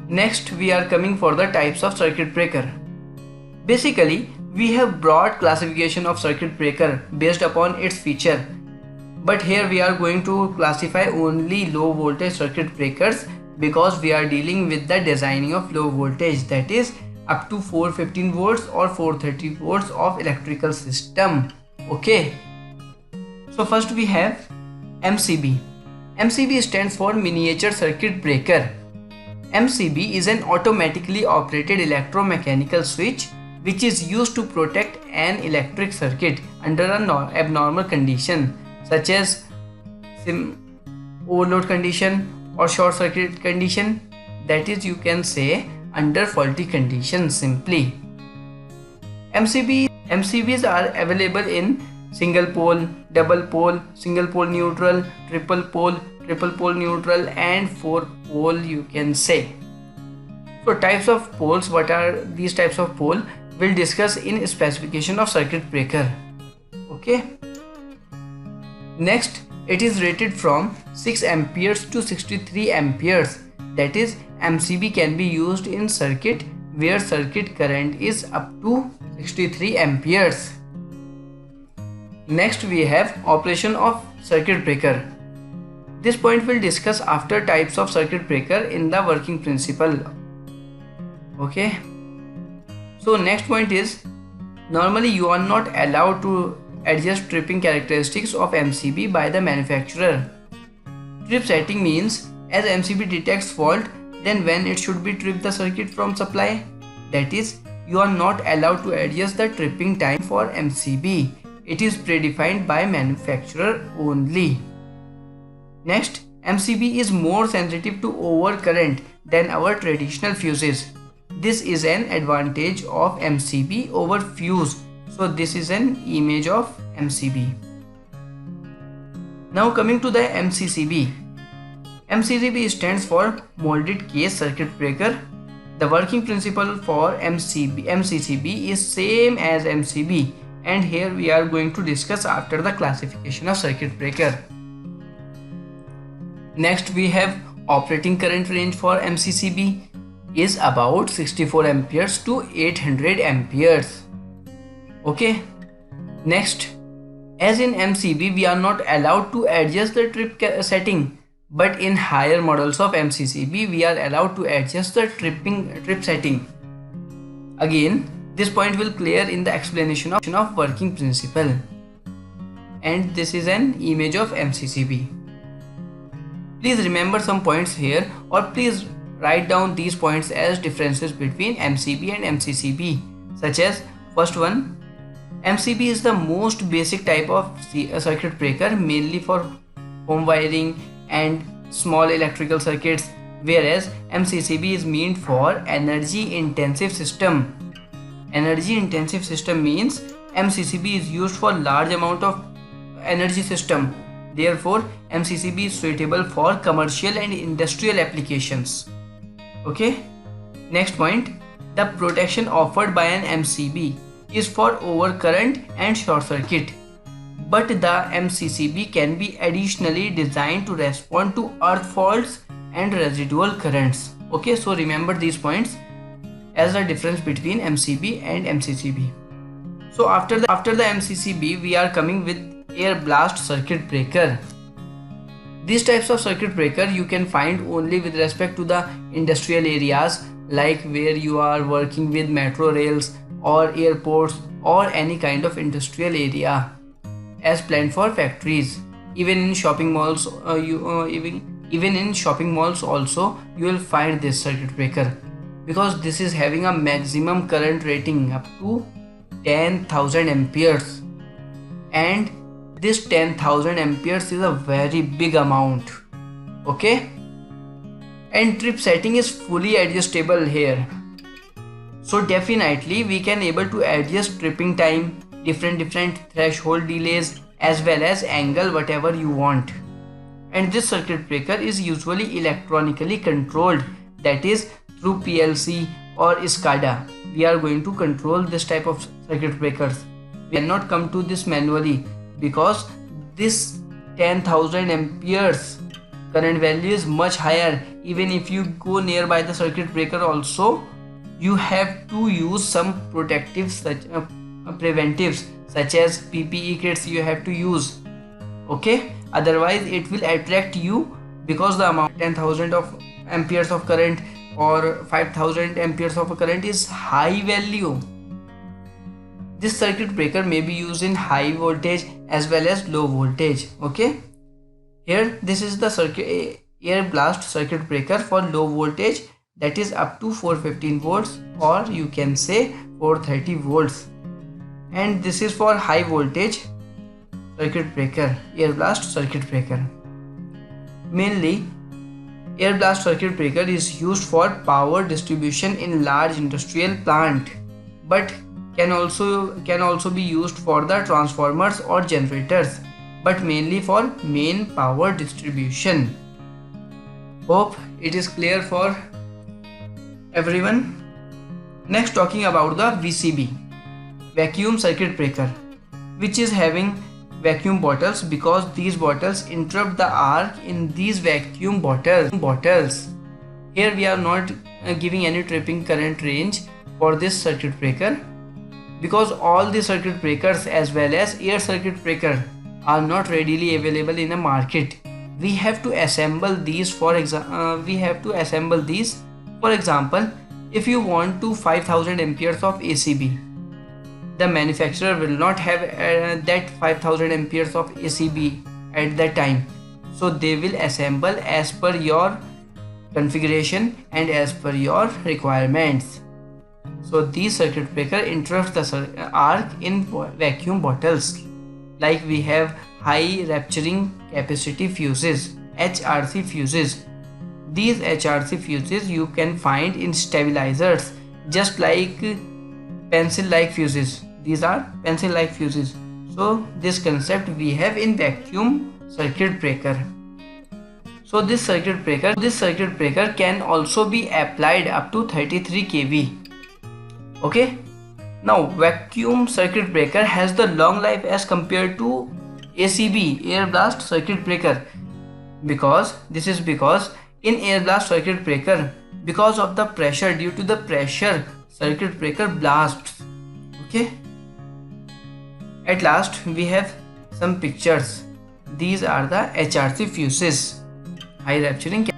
Next, we are coming for the types of circuit breaker. Basically, we have broad classification of circuit breaker based upon its feature. But here we are going to classify only low voltage circuit breakers because we are dealing with the designing of low voltage, that is up to 415 volts or 430 volts of electrical system. Okay. So first we have MCB. MCB stands for miniature circuit breaker. MCB is an automatically operated electromechanical switch which is used to protect an electric circuit under an abnormal condition such as overload condition or short circuit condition, that is you can say under faulty conditions simply. MCBs are available in single pole, double pole, single pole neutral, triple pole neutral and 4 pole you can say. So types of poles, what are these types of pole, we'll discuss in specification of circuit breaker. Okay. Next, it is rated from 6 amperes to 63 amperes, that is MCB can be used in circuit where circuit current is up to 63 amperes. Next we have operation of circuit breaker. This point we'll discuss after types of circuit breaker in the working principle. Okay. So next point is, normally you are not allowed to adjust tripping characteristics of MCB by the manufacturer. Trip setting means as MCB detects fault, then when it should be trip the circuit from supply. That is, you are not allowed to adjust the tripping time for MCB. It is predefined by manufacturer only. Next, MCB is more sensitive to overcurrent than our traditional fuses. This is an advantage of MCB over fuse. So this is an image of MCB. Now coming to the MCCB. MCCB stands for molded case circuit breaker. The working principle for MCCB is same as MCB, and here we are going to discuss after the classification of circuit breaker. Next we have operating current range for MCCB is about 64 amperes to 800 amperes. Okay. Next, as in MCB we are not allowed to adjust the trip setting, but in higher models of MCCB we are allowed to adjust the trip setting. Again, this point will clear in the explanation of working principle. And this is an image of MCCB. Please remember some points here, or please write down these points as differences between MCB and MCCB, such as first one, MCB is the most basic type of circuit breaker mainly for home wiring and small electrical circuits, whereas MCCB is meant for energy intensive system. Energy intensive system means MCCB is used for large amount of energy system. Therefore, MCCB is suitable for commercial and industrial applications. Okay. Next point, the protection offered by an MCB is for overcurrent and short circuit, but the MCCB can be additionally designed to respond to earth faults and residual currents. Okay, so remember these points as the difference between MCB and MCCB. So after the MCCB we are coming with air blast circuit breaker. These types of circuit breaker you can find only with respect to the industrial areas, like where you are working with metro rails or airports or any kind of industrial area as planned for factories. Even in shopping malls, even in shopping malls also you will find this circuit breaker, because this is having a maximum current rating up to 10,000 amperes, and this 10,000 amperes is a very big amount. Okay, and trip setting is fully adjustable here, so definitely we can able to adjust tripping time, different threshold delays, as well as angle, whatever you want. And this circuit breaker is usually electronically controlled, that is through PLC or SCADA. We are going to control this type of circuit breakers. We cannot come to this manually, because this 10,000 amperes current value is much higher. Even if you go nearby the circuit breaker also, you have to use some preventives such as PPE kits you have to use. Okay, otherwise it will attract you, because the amount 10,000 of amperes of current or 5,000 amperes of current is high value. This circuit breaker may be used in high voltage as well as low voltage. Okay, here this is the air blast circuit breaker for low voltage, that is up to 415 volts, or you can say 430 volts, and this is for high voltage circuit breaker, air blast circuit breaker. Mainly air blast circuit breaker is used for power distribution in large industrial plant, but can also be used for the transformers or generators, but mainly for main power distribution. Hope it is clear for everyone. Next, talking about the VCB, vacuum circuit breaker, which is having vacuum bottles, because these bottles interrupt the arc in these vacuum bottles. Here we are not giving any tripping current range for this circuit breaker, because all the circuit breakers as well as air circuit breaker are not readily available in the market. We have to assemble these. For example, if you want to 5000 amperes of ACB, the manufacturer will not have that 5000 amperes of ACB at that time, so they will assemble as per your configuration and as per your requirements. So these circuit breaker interrupt the arc in vacuum bottles. Like we have high rupturing capacity fuses, HRC fuses. These HRC fuses you can find in stabilizers, just like pencil-like fuses. These are pencil-like fuses. So this concept we have in vacuum circuit breaker. So this circuit breaker can also be applied up to 33 kV. Okay. Now vacuum circuit breaker has the long life as compared to ACB, air blast circuit breaker, because in air blast circuit breaker, because of the pressure, due to the pressure, circuit breaker blasts. Okay. At last we have some pictures. These are the HRC fuses, high rupturing